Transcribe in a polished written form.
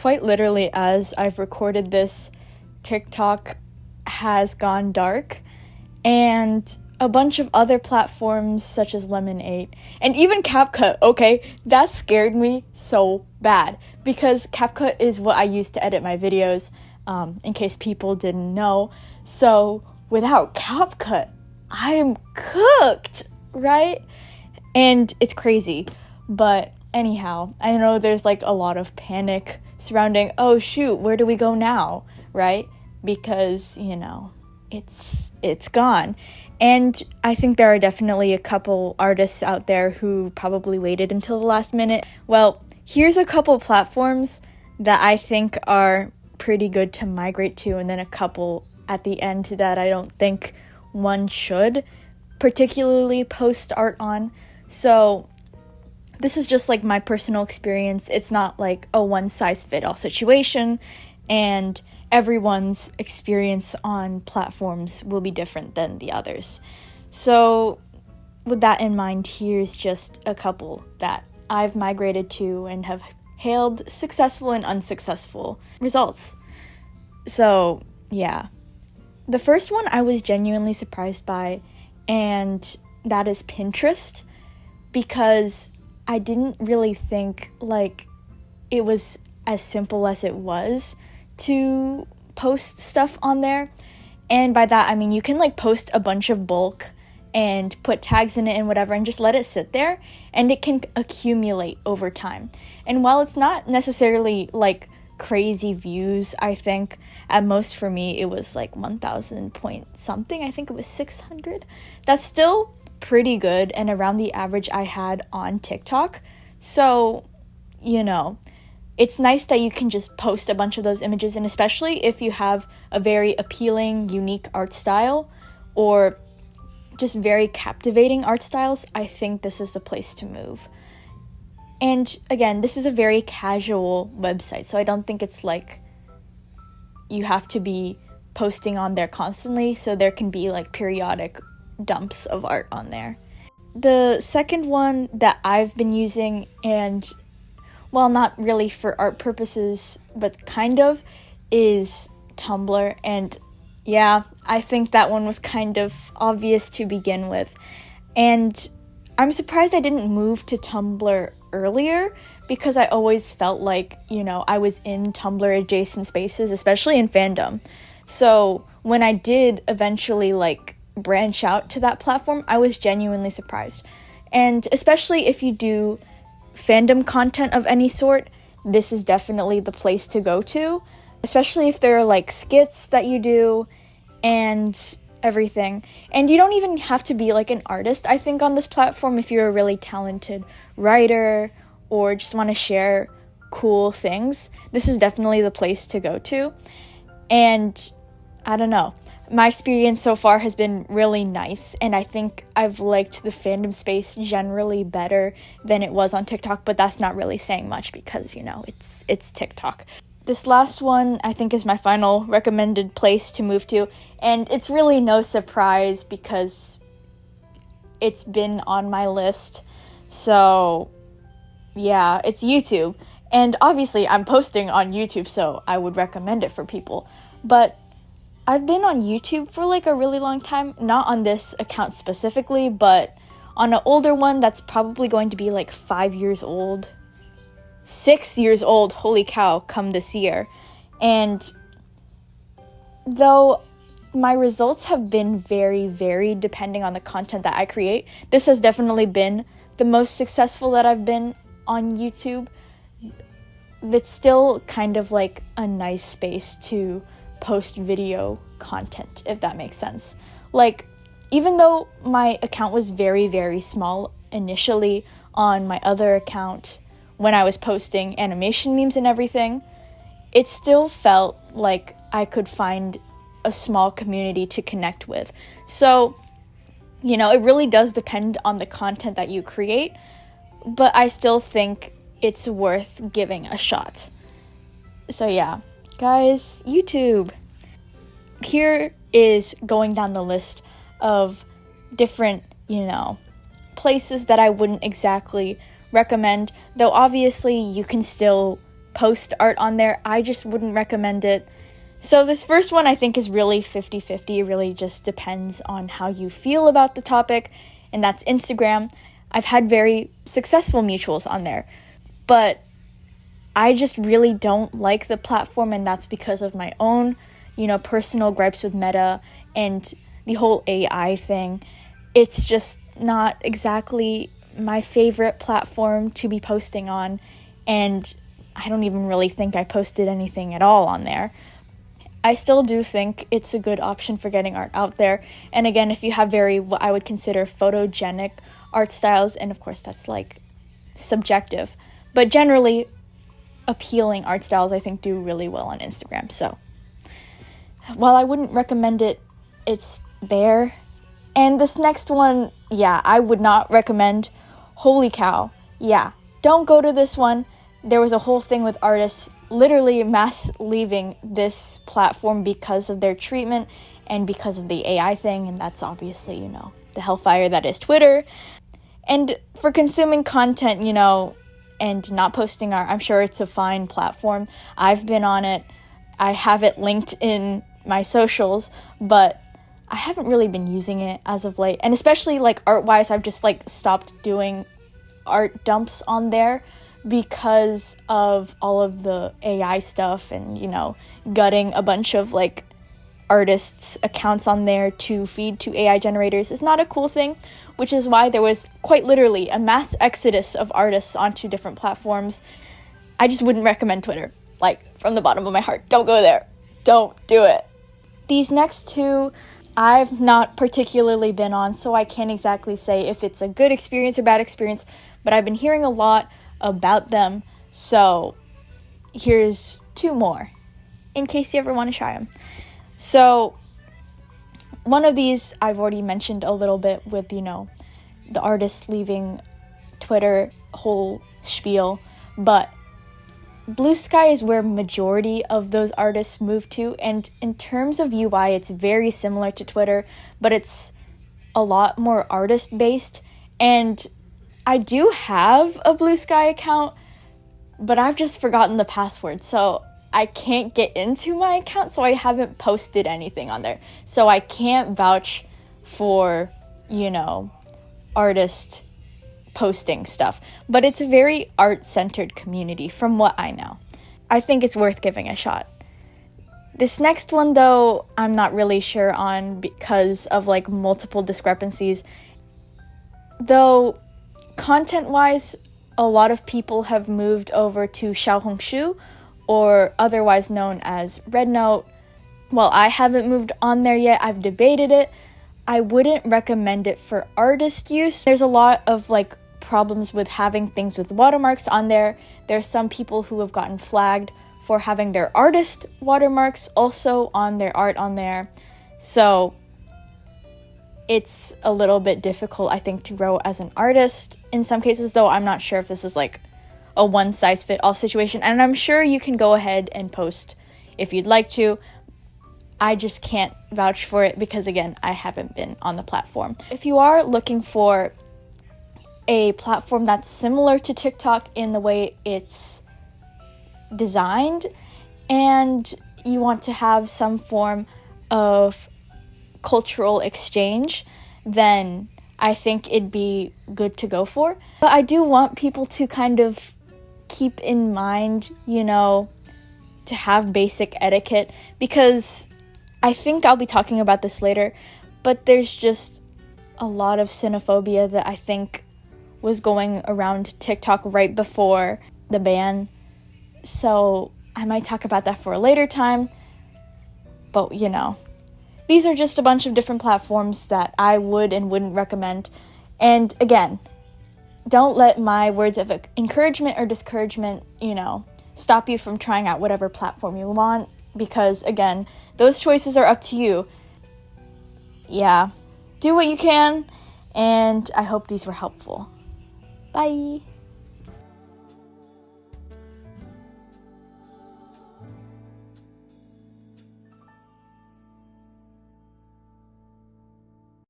quite literally, as I've recorded this, TikTok has gone dark, and a bunch of other platforms such as Lemon8 and even CapCut, okay, that scared me so bad because CapCut is what I use to edit my videos, in case people didn't know. So without CapCut, I am cooked, right? And it's crazy. But anyhow, I know there's like a lot of panic surrounding, oh shoot, where do we go now, right? Because, you know, it's gone. And I think there are definitely a couple artists out there who probably waited until the last minute. Well, here's a couple platforms that I think are pretty good to migrate to, and then a couple at the end that I don't think one should particularly post art on. So this is just like my personal experience. It's not like a one-size-fits-all situation, and everyone's experience on platforms will be different than the others. So with that in mind, here's just a couple that I've migrated to and have hailed successful and unsuccessful results. So yeah, the first one I was genuinely surprised by, and that is Pinterest, because I didn't really think like it was as simple as it was to post stuff on there. And by that I mean you can like post a bunch of bulk and put tags in it and whatever and just let it sit there, and it can accumulate over time. And while it's not necessarily like crazy views, I think at most for me it was like 1,000 point something, I think it was 600. That's still pretty good and around the average I had on TikTok. So, you know, it's nice that you can just post a bunch of those images, and especially if you have a very appealing, unique art style or just very captivating art styles, I think this is the place to move. And again, this is a very casual website, so I don't think it's like you have to be posting on there constantly, so there can be like periodic dumps of art on there. The second one that I've been using, and well, not really for art purposes, but kind of, is Tumblr. And yeah, I think that one was kind of obvious to begin with. And I'm surprised I didn't move to Tumblr earlier, because I always felt like, you know, I was in Tumblr adjacent spaces, especially in fandom. So when I did eventually like branch out to that platform, I was genuinely surprised. And especially if you do fandom content of any sort, this is definitely the place to go to, especially if there are like skits that you do and everything. And you don't even have to be like an artist, I think, on this platform. If you're a really talented writer or just want to share cool things, this is definitely the place to go to. And I don't know, my experience so far has been really nice, and I think I've liked the fandom space generally better than it was on TikTok, but that's not really saying much because, you know, it's TikTok. This last one, I think, is my final recommended place to move to, and it's really no surprise because it's been on my list. So yeah, it's YouTube. And obviously I'm posting on YouTube, so I would recommend it for people. But I've been on YouTube for like a really long time, not on this account specifically, but on an older one that's probably going to be like 5 years old, 6 years old, holy cow, come this year. And though my results have been very varied depending on the content that I create, this has definitely been the most successful that I've been on YouTube. It's still kind of like a nice space to post video content, if that makes sense. Like, even though my account was very, very small initially on my other account when I was posting animation memes and everything, it still felt like I could find a small community to connect with. So, you know, it really does depend on the content that you create, but I still think it's worth giving a shot. So yeah, guys, YouTube. Here is going down the list of different, you know, places that I wouldn't exactly recommend, though obviously you can still post art on there. I just wouldn't recommend it. So this first one I think is really 50-50. It really just depends on how you feel about the topic, and that's Instagram. I've had very successful mutuals on there, but I just really don't like the platform, and that's because of my own, personal gripes with Meta and the whole AI thing. It's just not exactly my favorite platform to be posting on, and I don't even really think I posted anything at all on there. I still do think it's a good option for getting art out there. And again, if you have what I would consider photogenic art styles, and of course that's like subjective, but generally appealing art styles I think do really well on Instagram. So while I wouldn't recommend it, it's there. And this next one, I would not recommend. Holy cow. Don't go to this one. There was a whole thing with artists literally mass leaving this platform because of their treatment and because of the AI thing, and that's obviously, the hellfire that is Twitter. And for consuming content, and not posting art, I'm sure it's a fine platform. I've been on it. I have it linked in my socials, but I haven't really been using it as of late. And especially like art-wise, I've just like stopped doing art dumps on there because of all of the AI stuff and, gutting a bunch of like artists' accounts on there to feed to AI generators is not a cool thing, which is why there was quite literally a mass exodus of artists onto different platforms. I just wouldn't recommend Twitter. Like, from the bottom of my heart, don't go there. Don't do it. These next two, I've not particularly been on, so I can't exactly say if it's a good experience or bad experience, but I've been hearing a lot about them, so here's two more, in case you ever want to try them. So, one of these I've already mentioned a little bit with, the artists leaving Twitter whole spiel, but BlueSky is where majority of those artists move to, and in terms of UI, it's very similar to Twitter, but it's a lot more artist-based, and I do have a BlueSky account, but I've just forgotten the password, so I can't get into my account, so I haven't posted anything on there. So I can't vouch for, artist posting stuff. But it's a very art-centered community from what I know. I think it's worth giving a shot. This next one, though, I'm not really sure on because of, like, multiple discrepancies. Though, content-wise, a lot of people have moved over to Xiaohongshu, or otherwise known as Rednote. While I haven't moved on there yet, I've debated it. I wouldn't recommend it for artist use. There's a lot of, like, problems with having things with watermarks on there. There's some people who have gotten flagged for having their artist watermarks also on their art on there. So it's a little bit difficult, I think, to grow as an artist in some cases, though I'm not sure if this is like a one-size-fit-all situation. And I'm sure you can go ahead and post if you'd like to. I just can't vouch for it because, again, I haven't been on the platform. If you are looking for a platform that's similar to TikTok in the way it's designed, and you want to have some form of cultural exchange, then I think it'd be good to go for. But I do want people to kind of keep in mind, to have basic etiquette, because I think I'll be talking about this later, but there's just a lot of xenophobia that I think was going around TikTok right before the ban. So I might talk about that for a later time. But, these are just a bunch of different platforms that I would and wouldn't recommend. And again, don't let my words of encouragement or discouragement, stop you from trying out whatever platform you want. Because, again, those choices are up to you. Yeah, do what you can. And I hope these were helpful. Bye.